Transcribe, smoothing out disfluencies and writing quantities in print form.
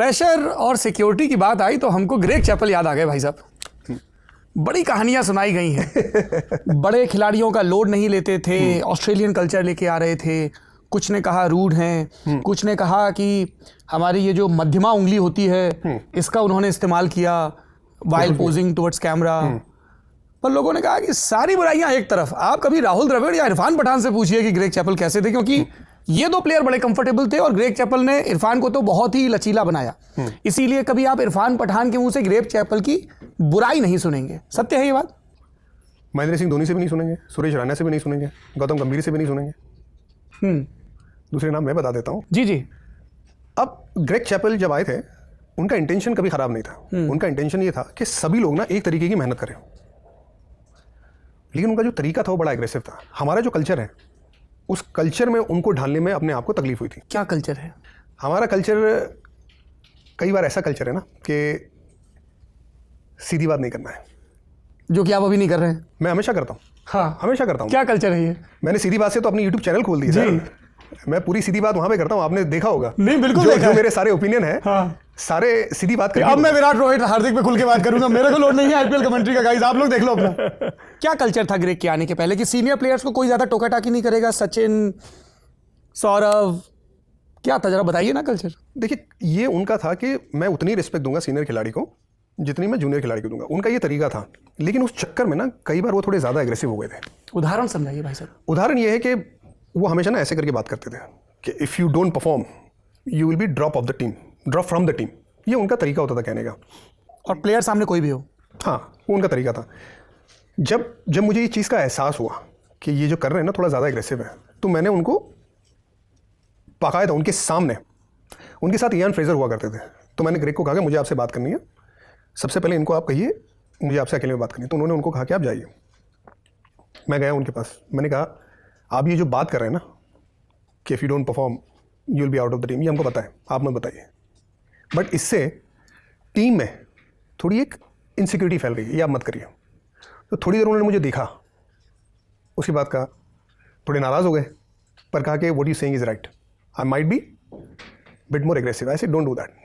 Pressure और security की बात आई तो हमको ग्रेग चैपल याद आ गए भाई साहब। बड़ी कहानियां सुनाई गई हैं। बड़े खिलाड़ियों का लोड नहीं लेते थे, ऑस्ट्रेलियन कल्चर लेके आ रहे थे। कुछ ने कहा रूड हैं, कुछ ने कहा कि हमारी ये जो मध्यमा उंगली होती है इसका उन्होंने इस्तेमाल किया वाइल पोजिंग टुवर्ड्स कैमरा। पर लोगों ने कहा कि सारी बुराइयां एक तरफ, आप कभी राहुल द्रविड़ या इरफान पठान से पूछिए कि ग्रेग चैपल कैसे थे, क्योंकि ये दो प्लेयर बड़े कंफर्टेबल थे और ग्रेग चैपल ने इरफान को तो बहुत ही लचीला बनाया। इसीलिए कभी आप इरफान पठान के मुंह से ग्रेग चैपल की बुराई नहीं सुनेंगे। सत्य है ये बात? महेंद्र सिंह धोनी से भी नहीं सुनेंगे, सुरेश रैना से भी नहीं सुनेंगे, गौतम गंभीर से भी नहीं सुनेंगे। दूसरे नाम मैं बता देता हूँ। जी जी। अब ग्रेग चैपल जब आए थे उनका इंटेंशन कभी खराब नहीं था। उनका इंटेंशन ये था कि सभी लोग ना एक तरीके की मेहनत करें, लेकिन उनका जो तरीका था वो बड़ा एग्रेसिव था। हमारा जो कल्चर है उस कल्चर में उनको ढालने में अपने आप को तकलीफ हुई थी। क्या कल्चर है? हमारा कल्चर कई बार ऐसा कल्चर है ना कि सीधी बात नहीं करना है, जो कि आप अभी नहीं कर रहे हैं। मैं हमेशा करता हूँ। हाँ, हमेशा करता हूँ। क्या कल्चर है ये? मैंने सीधी बात से तो अपनी यूट्यूब चैनल खोल दी है। मैं पूरी सीधी बात वहां पे करता हूँ, आपने देखा होगा। नहीं, बिल्कुल जो, देखा जो मेरे सारे ओपिनियन है, हाँ। सारे सीधी बात करके। अब मैं विराट रोहित हार्दिक पे खुल के बात करूंगा, मेरे को लोड नहीं है आईपीएल कमेंट्री का। गाइस आप लोग देख लो अपना। क्या कल्चर था ग्रेग के आने के पहले कि सीनियर प्लेयर्स को कोई ज्यादा टोका टाकी नहीं करेगा? सचिन, सौरव, क्या था जरा बताइए ना कल्चर। देखिए, ये उनका था कि मैं उतनी रिस्पेक्ट दूंगा सीनियर खिलाड़ी को जितनी मैं जूनियर खिलाड़ी को दूंगा। उनका ये तरीका था, लेकिन उस चक्कर में ना कई बार वो थोड़े ज्यादा एग्रेसिव हो गए थे। उदाहरण समझाइए भाई साहब। उदाहरण ये है कि वो हमेशा ना ऐसे करके बात करते थे कि if you don't perform you will be drop of the team, drop from the team. ये उनका तरीका होता था कहने का। और प्लेयर सामने कोई भी हो? हाँ, वो उनका तरीका था। जब मुझे ये चीज़ का एहसास हुआ कि ये जो कर रहे हैं ना थोड़ा ज़्यादा एग्रेसिव है, तो मैंने उनको बाकायदा उनके सामने, उनके साथ इयान फ्रेजर हुआ करते थे, तो मैंने ग्रेग को कहा कि मुझे आपसे बात करनी है, सबसे पहले इनको आप कहिए मुझे आपसे अकेले में बात करनी है। तो उन्होंने उनको कहा कि आप जाइए। मैं गया उनके पास, मैंने कहा आप ये जो बात कर रहे हैं ना कि if you don't perform you will be out of the team, ये हमको पता है, आप मत बताइए, बट इससे टीम में थोड़ी एक इनसिक्योरिटी फैल रही है, ये आप मत करिए। तो थोड़ी देर उन्होंने मुझे देखा, उसके बाद कहा, थोड़े नाराज़ हो गए, पर कहा कि what you saying is right, I might be bit more aggressive. I said don't do that.